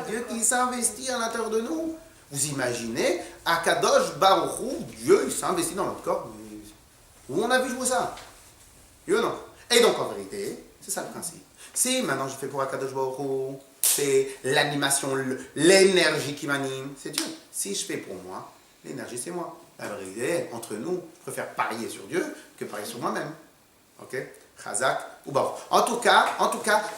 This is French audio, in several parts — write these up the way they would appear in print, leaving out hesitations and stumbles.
Dieu qui s'investit à l'intérieur de nous. Vous imaginez, Akadosh Baruch Hu, Dieu, il s'investit dans notre corps. Où on a vu jouer ça? Oui ou non? Et donc, en vérité, c'est ça le principe. Si maintenant je fais pour Akadosh Baruch Hu, c'est l'animation, l'énergie qui m'anime, c'est Dieu. Si je fais pour moi, l'énergie c'est moi. La vérité, entre nous, je préfère parier sur Dieu que parier sur moi-même. Ok? Chazak ou Baruch. En tout cas,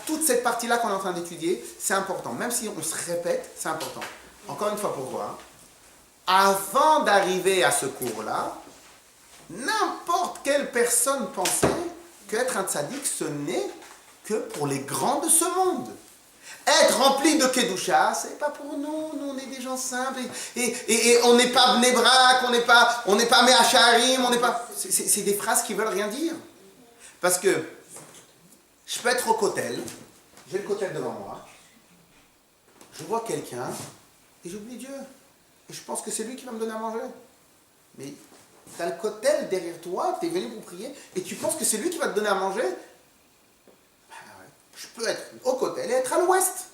toute cette partie-là qu'on est en train d'étudier, c'est important. Même si on se répète, c'est important. Encore une fois, pourquoi? Avant d'arriver à ce cours-là, n'importe quelle personne pensait qu'être un tzaddik, ce n'est que pour les grands de ce monde. Être rempli de Kedusha, c'est pas pour nous. Nous, on est des gens simples. Et on n'est pas Bnei Brak, on n'est pas Me'acharim, on n'est pas... C'est des phrases qui veulent rien dire. Parce que je peux être au kotel, j'ai le kotel devant moi, je vois quelqu'un, et j'oublie Dieu. Et je pense que c'est lui qui va me donner à manger. Mais tu as le kotel derrière toi, tu es venu pour prier, et tu penses que c'est lui qui va te donner à manger. Je peux être au kotel et être à l'ouest.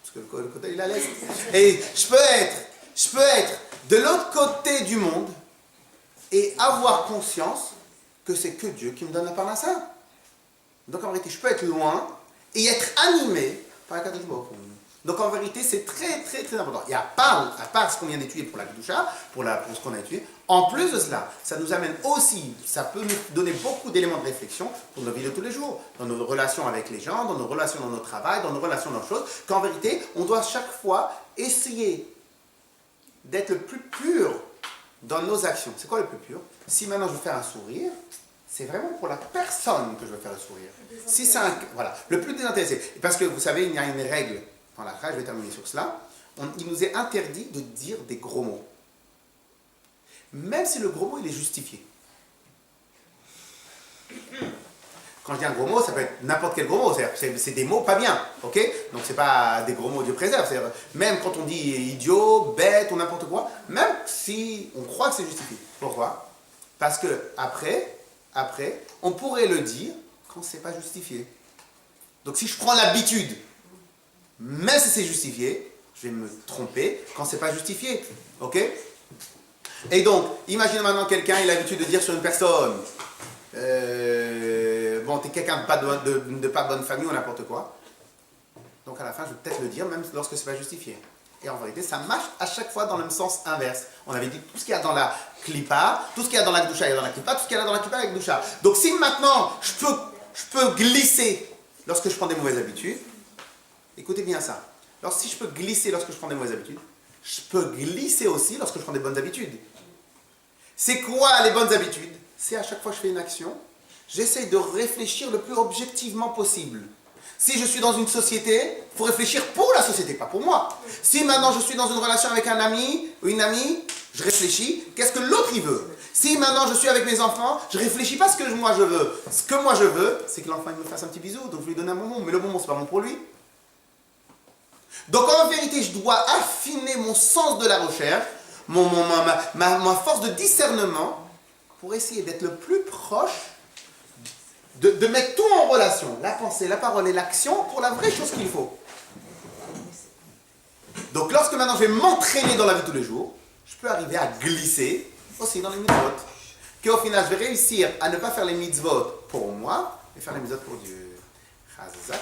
Parce que le kotel, il est à l'est. Et je peux être de l'autre côté du monde et avoir conscience que c'est que Dieu qui me donne la parnassa. Donc en vérité, je peux être loin et être animé par la Kadosh Baruch Hu. Donc en vérité, c'est très très très important. Et à part ce qu'on vient d'étudier pour la Kedusha, pour ce qu'on a étudié, en plus de cela, ça nous amène aussi, ça peut nous donner beaucoup d'éléments de réflexion pour nos vies de tous les jours, dans nos relations avec les gens, dans nos relations dans notre travail, dans nos relations dans nos choses, qu'en vérité, on doit chaque fois essayer d'être le plus pur dans nos actions. C'est quoi le plus pur? Si maintenant je veux faire un sourire, c'est vraiment pour la personne que je veux faire le sourire. Si c'est voilà, le plus désintéressé. Parce que vous savez, il y a une règle dans la phrase, je vais terminer sur cela. Il nous est interdit de dire des gros mots. Même si le gros mot, il est justifié. Quand je dis un gros mot, ça peut être n'importe quel gros mot. C'est des mots pas bien. Ok? Donc c'est pas des gros mots, Dieu préserve. Même quand on dit idiot, bête ou n'importe quoi, même si on croit que c'est justifié. Pourquoi? Parce que après, on pourrait le dire quand c'est pas justifié. Donc si je prends l'habitude, même si c'est justifié, je vais me tromper quand c'est pas justifié. Ok? Et donc, imaginez maintenant quelqu'un, il a l'habitude de dire sur une personne, bon, t'es quelqu'un de pas bonne famille ou n'importe quoi. Donc à la fin, je vais peut-être le dire, même lorsque c'est pas justifié. Et en vérité, ça marche à chaque fois dans le même sens inverse. On avait dit tout ce qu'il y a dans la Klippa, tout ce qu'il y a dans la Kedusha, il y a dans la Klippa, tout ce qu'il y a dans la Klippa, il y a dans la Kedusha. Donc si maintenant, je peux glisser lorsque je prends des mauvaises habitudes, écoutez bien ça. Alors si je peux glisser lorsque je prends des mauvaises habitudes, je peux glisser aussi lorsque je prends des bonnes habitudes. C'est quoi les bonnes habitudes? C'est à chaque fois que je fais une action, j'essaie de réfléchir le plus objectivement possible. Si je suis dans une société, il faut réfléchir pour la société, pas pour moi. Si maintenant je suis dans une relation avec un ami ou une amie, je réfléchis, qu'est-ce que l'autre il veut? Si maintenant je suis avec mes enfants, je réfléchis pas ce que moi je veux. Ce que moi je veux, c'est que l'enfant il me fasse un petit bisou, donc je lui donne un bonbon. Mais le bonbon, c'est pas bon pour lui. Donc en vérité, je dois affiner mon sens de la recherche, ma force de discernement, pour essayer d'être le plus proche, de mettre tout en relation, la pensée, la parole et l'action, pour la vraie chose qu'il faut. Donc lorsque maintenant je vais m'entraîner dans la vie de tous les jours, je peux arriver à glisser aussi dans les mitzvot. Qu'au final, je vais réussir à ne pas faire les mitzvot pour moi, mais faire les mitzvot pour Dieu. Chazak.